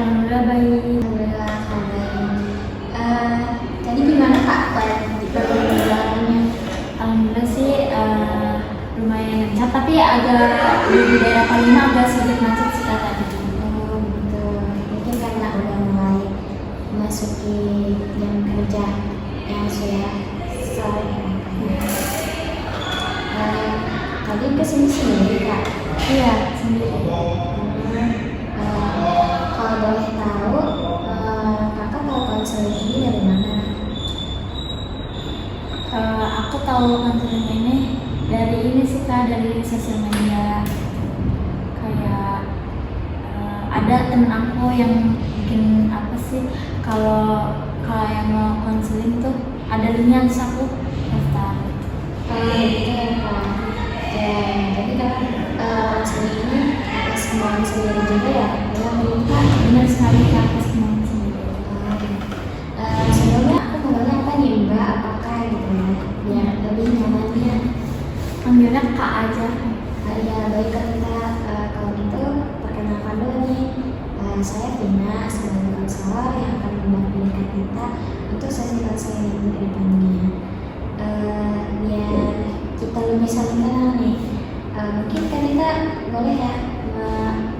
Alhamdulillah baik. Alhamdulillah baik. Tadi gimana Kak di perjalanannya? Alhamdulillah sih lumayan lancar, tapi agak di daerah Palembang agak sedikit macet sih Kak tadi. Oh gitu. Mungkin karena udah mulai memasuki jam kerja yang sudah sore. Tadi kesini sendiri Kak. Iya, sendiri. Kalau boleh tahu, Kakak tahu konseling ini dari mana? Aku tahu konseling ini dari ini sih Kak, dari sosial media. Kayak ada temen aku yang bikin apa sih, kalau yang mau konseling tuh ada linknya, terus aku daftar. Gitu ya Kak. Jadi Kak, konseling ini atas kemauan sendiri juga ya? Ya minta. Benar sekali Kak, atas kemauan sendiri. Sebelumnya aku manggilnya apa nih Mbak? Apakah gitu ya? Biar lebih nyamannya. Panggilnya Kak aja. Ya baik Kak kita, kalau gitu perkenalkan dulu nih. Saya Vina sebagai konselor yang akan mendampingi kita untuk sesi konseling ini ke depannya. Biar kita lebih saling kenal nih. Mungkin Kak Tita boleh ya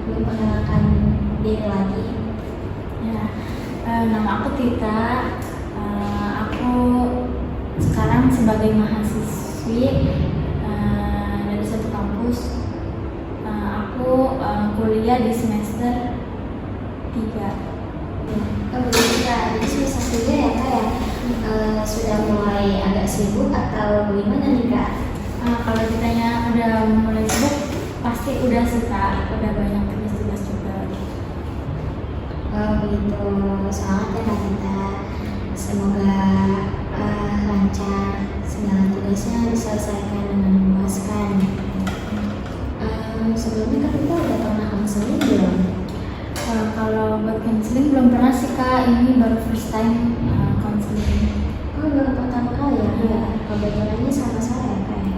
memperkenalkan diri lagi. Ya, nama aku Tita. Aku sekarang sebagai mahasiswi dari satu kampus. Aku kuliah di semester 3. Oh begitu Kak, jadi semester 3 ya Kak ya? Sudah mulai agak sibuk atau gimana nih Kak? Kalau ditanya udah mulai sibuk, pasti udah sih Kak, udah banyak tugas-tugas juga. Oh begitu, semangat ya Kak Tita. Semoga lancar, segala tugasnya diselesaikan dengan memuaskan. Sebelumnya Kak Tita udah pernah konseling belum? Kalau buat konseling belum pernah sih Kak, ini baru first time konseling. Oh baru pertama kali ya? Iya. Kebetulannya sama saya ya Kak ya?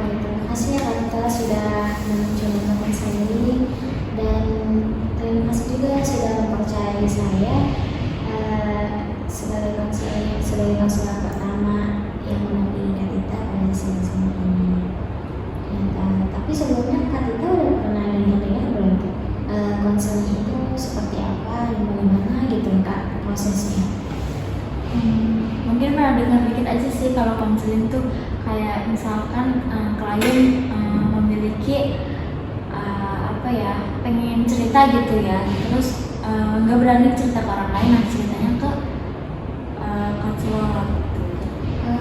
Terima kasih ya Kak Tita sudah mencoba konseling, dan terima kasih juga sudah mempercayai saya sebagai konselor pertama yang mendampingi Kak Tita pada sesi ini. Tapi sebelumnya Kak Tita udah pernah dengar belum konseling itu seperti apa, bagaimana gitu Kak prosesnya? Mungkin pernah dengar dikit aja sih. Kalau konseling tuh kayak misalkan klien memiliki apa ya, pengen cerita gitu ya, terus nggak berani cerita ke orang lain, nah ceritanya ke konselor.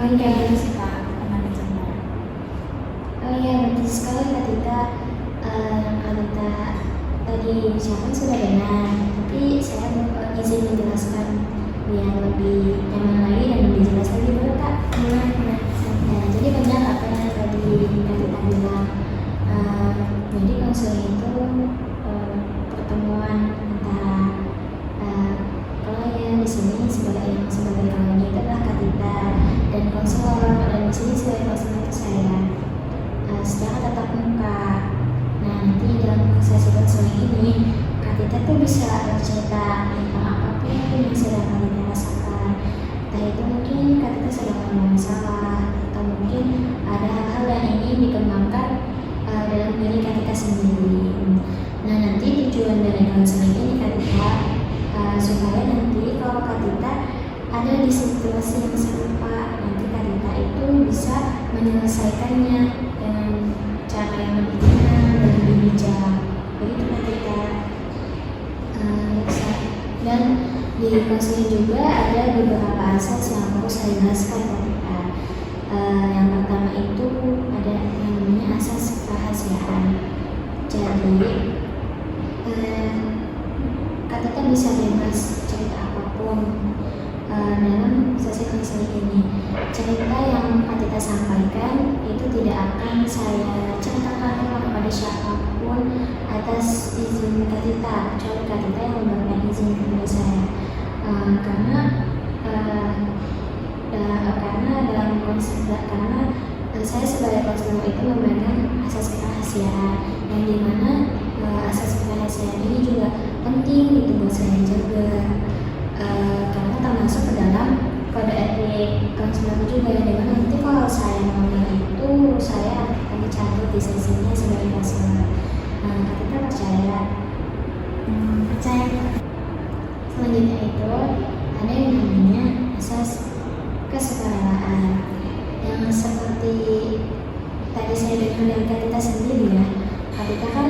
Kayak gitu sih Kak, pernah dengar. Oh iya betul sekali Kak Tita. Kak Tita tadi ucapan sudah benar, tapi saya izin menjelaskan biar lebih nyaman lagi dan lebih jelas lagi boleh Kak? Boleh. Jadi benar apa yang tadi Kak Tita bilang. Jadi konseling itu pertemuan antara klien di sini sebagai klien itu adalah Kak Tita, dan konselor, dan di sini sebagai konselor itu saya. Secara tatap muka. Nah nanti dalam sesi konseling ini Kak Tita tuh bisa bercerita tentang apapun yang sedang Kak Tita rasakan. Entah itu mungkin Kak Tita sedang ada masalah, atau mungkin ada hal-hal yang ingin dikembangkan dalam diri Kak Tita sendiri. Nah nanti tujuan dari konseling ini Kak Tita supaya nanti kalau Kak Tita ada di situasi yang serupa, nanti Kak Tita itu bisa menyelesaikannya dengan cara yang lebih tenang dan lebih bijak. Begitu Kak Tita. Dan di konseling juga ada beberapa asas yang harus saya jelaskan Kak Tita. Yang pertama itu ada yang namanya asas kerahasiaan. Jadi Kak Tita bisa bebas cerita apapun dalam sesi konseling ini. Cerita yang Kak Tita sampaikan itu tidak akan saya ceritakan kepada siapapun atas izin Kak Tita, kecuali Kak Tita yang memberikan izin kepada saya. Karena saya sebagai konselor itu memegang asas kerahasiaan, yang dimana asas kerahasiaan ini juga penting gitu buat konselor juga yang dimana nanti kalau saya ngomong itu saya akan dicabut lisensinya sebagai konselor. Kak Tita percaya? Percaya Kak. Selanjutnya itu ada yang namanya asas kesukarelaan yang seperti tadi saya dengar dari Kak Tita sendiri ya. Kak Tita kan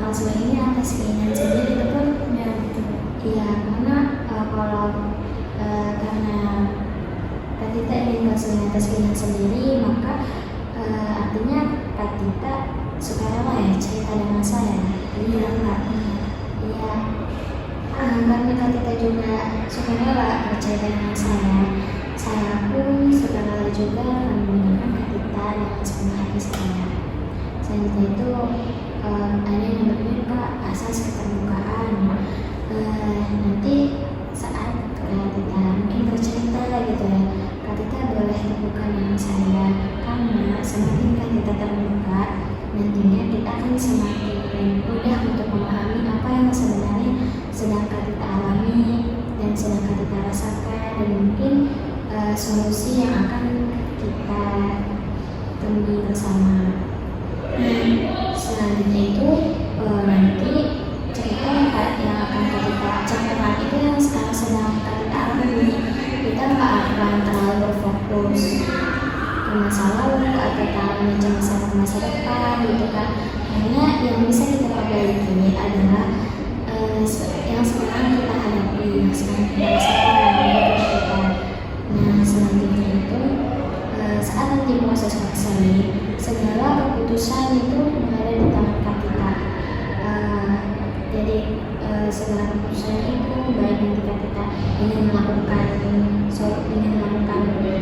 konselor ini atas keinginan sendiri, betul? Ya betul. Iya, karena karena Kak Tita ingin konselor atas keinginan sendiri, maka artinya Kak Tita sukarela ya cerita dengan saya. Iya Kak. Iya. Karena Kak Tita juga sukarela bercerita dengan saya pun sukarela juga mendengarkan Kak Tita dengan sepenuh hati saya. Selanjutnya itu ada yang namanya Kak asas keterbukaan. Nanti saat Kak Tita mungkin bercerita gitu ya, Kak Tita boleh terbuka dengan saya, karena semakin Kak Tita terbuka, nantinya kita akan semakin mudah untuk memahami apa yang sebenarnya sedang Kak Tita alami dan sedang Kak Tita rasakan, dan mungkin solusi yang akan kita temui bersama. Selanjutnya itu nanti cerita yang akan Kak Tita ceritakan itu yang sekarang sedang Kak Tita alami. Kita nggak akan terlalu berfokus ke masa lalu atau terlalu mencemaskan ke masa depan gitu kan, karena yang bisa kita perbaiki adalah yang sekarang kita hadapi, yang sekarang kita rasakan gitu kita. Nah selanjutnya itu saat nanti proses konseling, segala keputusan itu berada di tangan Kak Tita. Jadi segala keputusan itu baik nanti Kak Tita ingin melakukan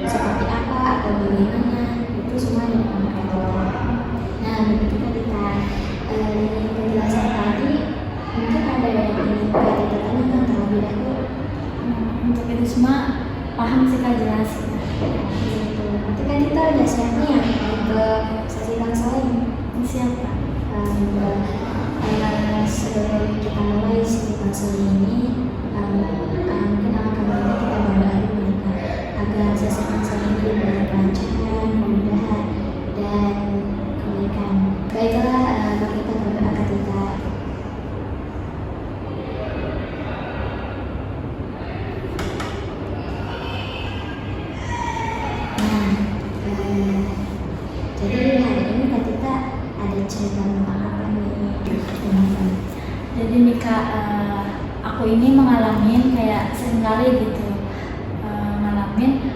seperti apa atau bagaimana, itu semua di tangan Kak Tita. Nah begitu Kak Tita. Dengan penjelasan tadi, mungkin ada yang ingin Kak Tita tanyakan terlebih dahulu. Untuk itu semua paham sih Kak, jelas. Gitu. Nanti Kak Tita udah siap nih ya untuk sesi konseling? Siap Kak. Sebelum kita mulai sesi konseling ini, mungkin alangkah baiknya kita berdoa dulu ya Kak, agar sesi konseling ini berkelancaran, kemudahan, dan kebaikan. Baiklah, mari kita berdoa Kak Tita. Jadi hari ini Kak Tita ada cerita tentang apa nih? Jadi nih Kak, aku ini mengalami kayak seringkali gitu ngalamin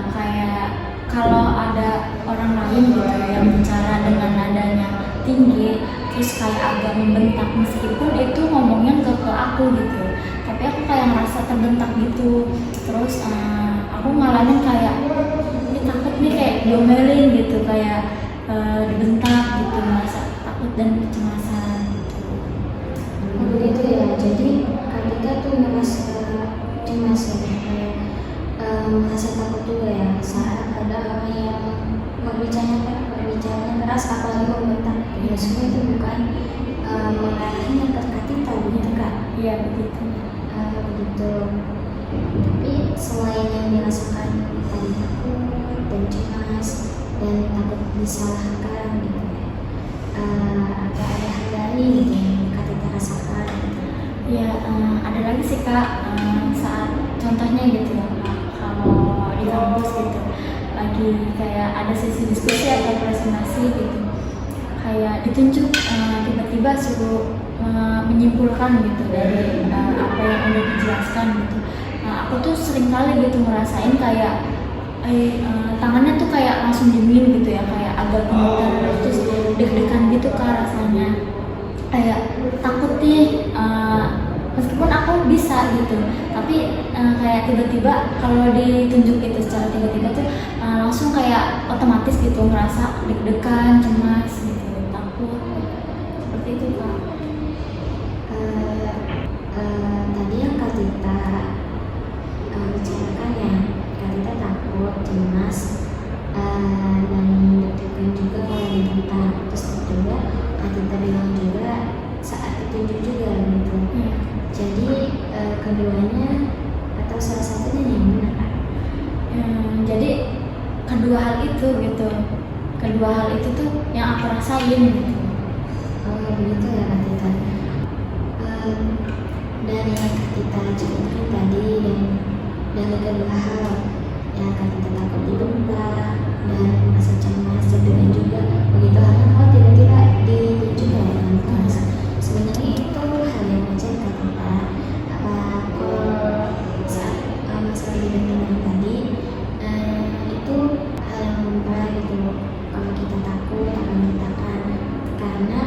kayak kalau ada orang lain gitu yang bicara dengan nada yang tinggi, terus kayak agak membentak, meskipun itu ngomongnya nggak ke aku gitu, tapi aku kayak ngerasa terbentak gitu. Terus aku ngalamin kayak ini takut nih kayak diomelin gitu, kayak dibentak gitu, merasa takut dan kecemasan gitu. Begitu ya, jadi Kak Tita tuh merasa cemas ya, kayak merasa takut juga ya saat ada orang yang berbicara keras, apalagi membentak. Ya semua itu bukan mengarahnya ke Kak Tita, begitu Kak? Iya begitu. Begitu. Tapi selain yang dirasakan tadi takut dan cemas dan takut disalahkan gitu ya, apa ada hal lain gitu yang Kak Tita rasakan gitu? Ya ada lagi sih Kak, saat contohnya gitu ya Kak, kalau di kampus gitu lagi kayak ada sesi diskusi atau presentasi gitu, kayak ditunjuk tiba-tiba suruh menyimpulkan gitu dari apa yang udah dijelaskan gitu. Aku tuh sering kali gitu ngerasain kayak tangannya tuh kayak langsung dingin gitu ya, kayak agak gemetar, terus deg-degan gitu Kak rasanya, kayak takut nih meskipun aku bisa gitu, tapi kayak tiba-tiba kalau ditunjuk itu secara tiba-tiba tuh langsung kayak otomatis gitu ngerasa deg-degan, cemas gitu, takut, seperti itu Kak. Tadi yang Kak Tita bicarakan ya, Kak Tita takut, cemas, dan deg-degan juga kalau dibentak. Terus juga Kak Tita bilang juga saat ditunjuk juga gitu. Jadi keduanya atau salah satunya yang mana Kak? itu gitu. Kedua hal itu tuh yang aku rasain gitu. Oh begitu ya Kak Tita. Dari yang Kak Tita ceritakan tadi dan dari kedua hal yang Kak Tita takut dibentak dan merasa cemas dan juga begitu hal tiba-tiba ditunjuk ya dengan keras. Sebenarnya itu hal yang wajar Kak Tita. Kalau saat masalah dibentak tadi itu hal yang lumrah gitu. Kalau kita takut akan dibentakkan karena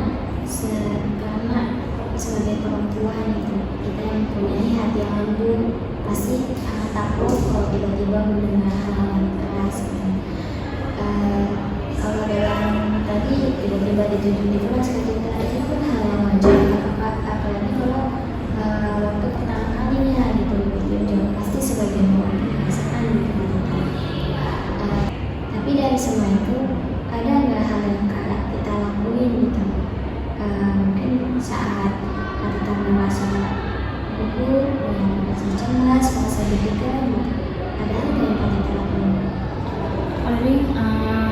sebagai perempuan itu kita yang punya hati yang lembut pasti akan takut kalau tiba-tiba mendengar hal yang keras gitu. Kalau dalam tadi tiba-tiba ditunjuk di kelas kita itu pun hal yang wajar apalagi kalau waktu pertama kalinya gitu ditunjuk pasti sebagian orang perasaan gitu. Tapi dari semua itu ada nggak hal yang kita lakuin gitu? Mungkin saat kita merasa gugup, merasa cemas, merasa deg-degan, ada apa yang kita lakuin? Paling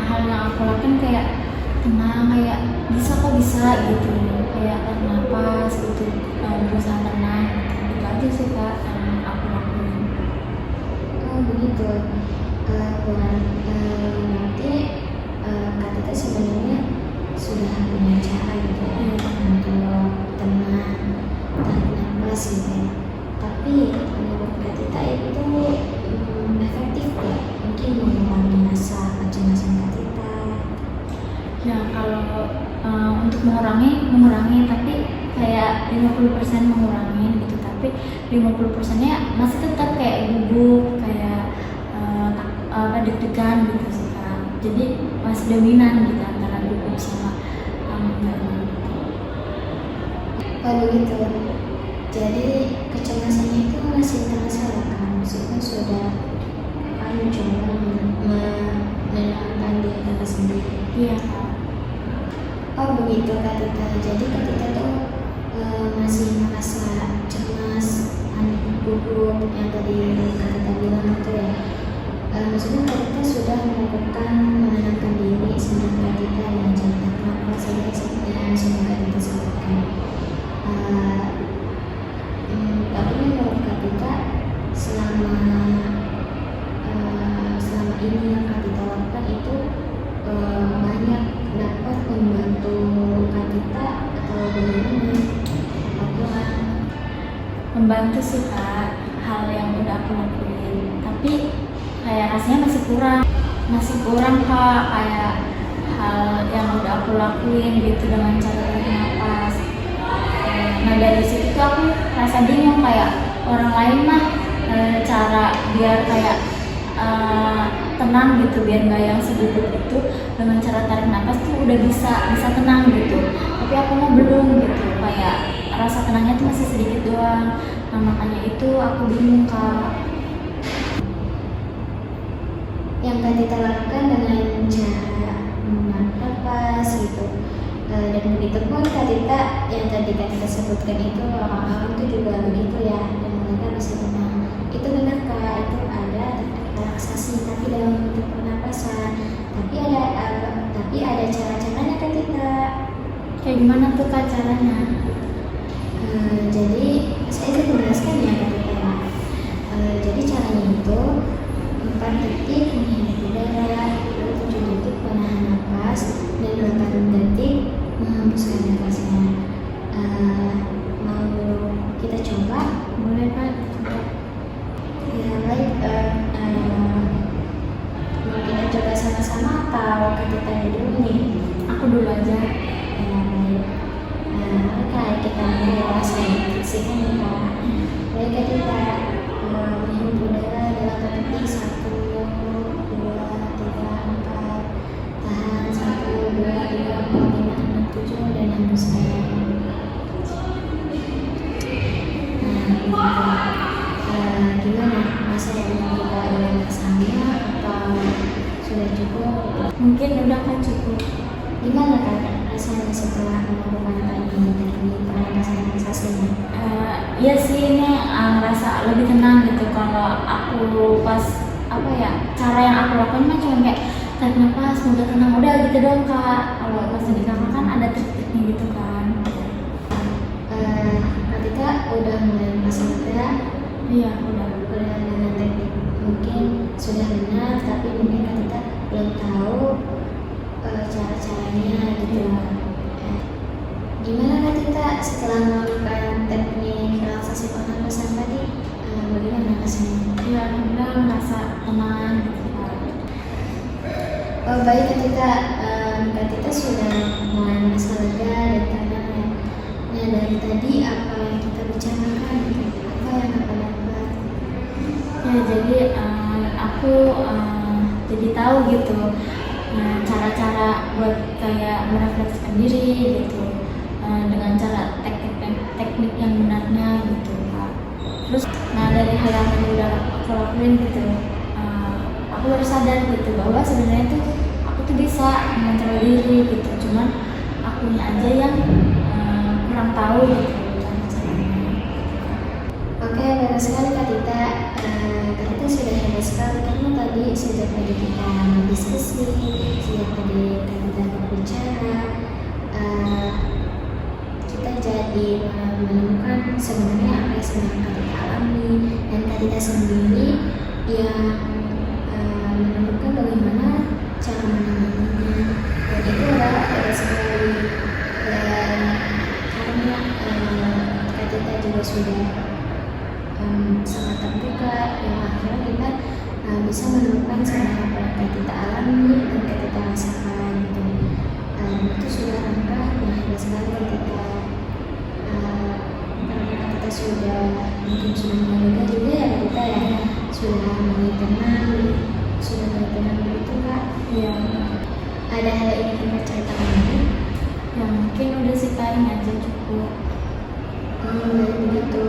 hal yang aku lakukan kayak tenang, kayak bisa gitu, kayak tarik nafas gitu, berusaha tenang gitu. Itu aja sih Kak yang aku lakuin. Oh begitu. Nanti Kak Tita sebenarnya sudah punya cara gitu ya untuk tenang, tarik nafas gitu ya. Tapi menurut Kak Tita itu efektif ya? Mungkin mengurangi rasa kecemasan Kak Tita. Ya kalau untuk mengurangi tapi kayak 50% mengurangi gitu, tapi 50%-nya masih tetap kayak gugup, kayak deg-degan gitu sih Kak. Jadi masih dominan gitu antara gugup sama enggak. Oh begitu. Jadi kecemasannya itu masih terasa ya Kak? Maksudnya sudah mencoba menenangkan diri Kakak sendiri. Iya Kak. Oh begitu Kak Tita. Jadi Kak Tita tuh masih merasa cemas, panik, gugup yang tadi Kak Tita bilang itu ya. Maksudnya Kak Tita sudah melakukan menenangkan diri sambil Kak Tita dengan cara apa saja yang sudah Kak Tita sebutkan. Tapi menurut Kak Tita selama ini yang Kak Tita lakukan itu banyak dapat membantu Kak Tita atau bagaimana? Apakah Membantu sih Kak, hal yang udah aku lakuin, tapi kayak rasanya masih kurang Kak, kayak hal yang udah aku lakuin gitu dengan cara tarik nafas. Nah dari situ tuh aku rasa bingung, kayak orang lain mah cara biar kayak tenang gitu, biar nggak yang segugup itu dengan cara tarik nafas tuh udah bisa tenang gitu, tapi aku mah belum gitu, kayak rasa tenangnya tuh masih sedikit doang. Nah makanya itu aku bingung Kak. yang Kak Tita lakukan dengan cara menarik nafas gitu, dan begitu pun Kak Tita yang tadi Kak Tita sebutkan itu orang-orang itu juga begitu ya, dan mereka bisa tenang. Itu benar Kak, itu ada teknik relaksasi tapi dalam bentuk pernapasan, tapi ada cara-caranya Kak Tita. Kayak gimana tuh Kak caranya? Jadi saya akan menjelaskan ya Kak Tita. Jadi caranya itu 4 detik menghirup udara, 7 detik menahan nafas, dan 8 detik menghembuskan nafasnya. Mau kita coba? Boleh Kak? Ya baik, mau kita coba sama-sama atau Kak Tita dulu nih? Aku dulu aja. Ya baik. Maka kita mulai saksikan ya Kak. Baik Kak Tita, menghirup udara dalam 8 detik, 1, 2, 3, 4, tahan 1, 2, 3, 4, 5, 6, 7 dan hembuskan. Gimana? Masa yang kita ulang sama atau sudah cukup? Mungkin udah kan cukup. Gimana Kak rasanya setelah melakukan teknik pernapasan relaksasinya? Iya sih, ini ngerasa lebih tenang gitu. Kalau aku pas cara yang aku lakukan mah cuma kayak tarik nafas, semoga tenang, udah gitu doang kak. Kalau pas jadi kakak kan ada trik-triknya gitu kan. Ketika udah mulai merasa lega, Iya udah. dengan teknik mungkin sudah benar, tapi mungkin kita belum tahu cara-caranya gitu. Iya. Gimana kan kita setelah melakukan teknik relaksasi pernapasan tadi, bagaimana rasanya? Iya alhamdulillah merasa tenang gitu kak. Baik, ketika kita sudah mulai merasa lega dan tenang ya. Nah, dari tadi apa yang kita bicarakan, apa yang akan dapat? Ya jadi aku jadi tahu gitu cara-cara buat kayak merefleksikan diri gitu dengan cara teknik yang benarnya gitu kak. Terus dari hal yang udah aku lakuin gitu aku baru sadar gitu bahwa sebenarnya tuh aku tuh bisa mengontrol diri gitu, cuman akunya aja yang kurang tahu gitu cara-caranya. Oke, benar sekali Kak Tita. Kak Tita sudah hebat sekali karena tadi sejak tadi kita berdiskusi, sejak tadi Kak Tita berbicara, kita jadi menemukan sebenarnya apa yang sedang Kak Tita alami, dan Kak Tita sendiri yang menemukan bagaimana cara menanganinya, dan itu adalah hebat sekali. Dan karena Kak Tita juga sudah sangat terbuka, yang akhirnya kita bisa menemukan sebenarnya apa yang kita alami dan kita rasakan gitu. Itu sudah langkah yang hebat sekali ketika karena kita sudah mungkin sudah mulai juga ya kita ya sudah mulai tenang begitu Kak. Iya. Ada hal yang ingin kita ceritakan lagi? Ya mungkin udah sih kak, ini aja cukup. Baik begitu.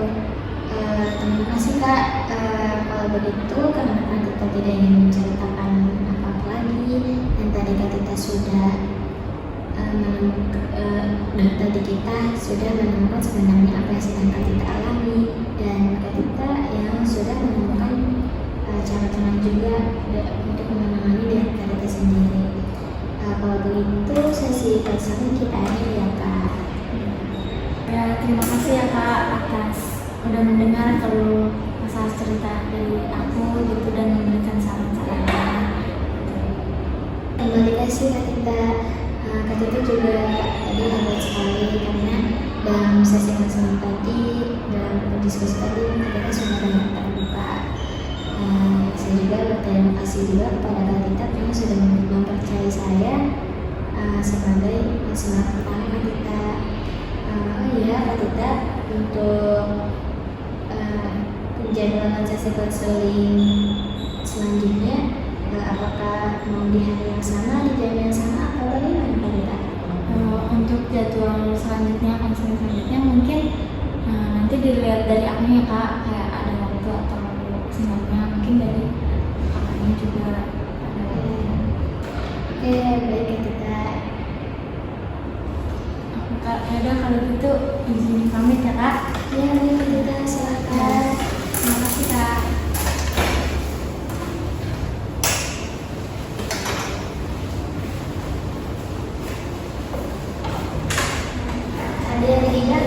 Terima kasih Kak. Kalau begitu karena Kak Tita tidak ingin menceritakan apa-apa lagi, dan tadi Kak Tita sudah dan tadi kita sudah menemukan sebenarnya apa yang sedang Kak Tita alami, dan Kak Tita yang sudah menemukan cara tenang juga untuk menangani diri Kak Tita sendiri. Kalau begitu sesi pertama kita akhiri ya Kak. Ya terima kasih ya kak atas udah mendengar kalau masalah cerita dari aku gitu dan memberikan saran-sarannya. Terima kasih Kak Tita. Kak Tita juga tadi hebat sekali karena dalam sesi pertama tadi, dalam diskusi tadi Kak Tita sudah banyak terbuka. Saya juga berterima kasih juga kepada Kak Tita karena sudah mempercayai saya sebagai pensemangat pertama Kak Tita. Iya Kak Tita, untuk penjadwalan sesi konseling selanjutnya, apakah mau di hari yang sama, di jam yang sama, atau bagaimana Kak Tita? Untuk jadwal selanjutnya, konseling selanjutnya mungkin nanti dilihat dari akunya kak, kayak ada waktu atau singkatnya, mungkin dari kakaknya juga ada. Oke, baik Kak Tita. Ya udah kalau gitu izin pamit ya kak. Ya, baik Kak Tita, silakan. Terima kasih kak. Ada yang diingat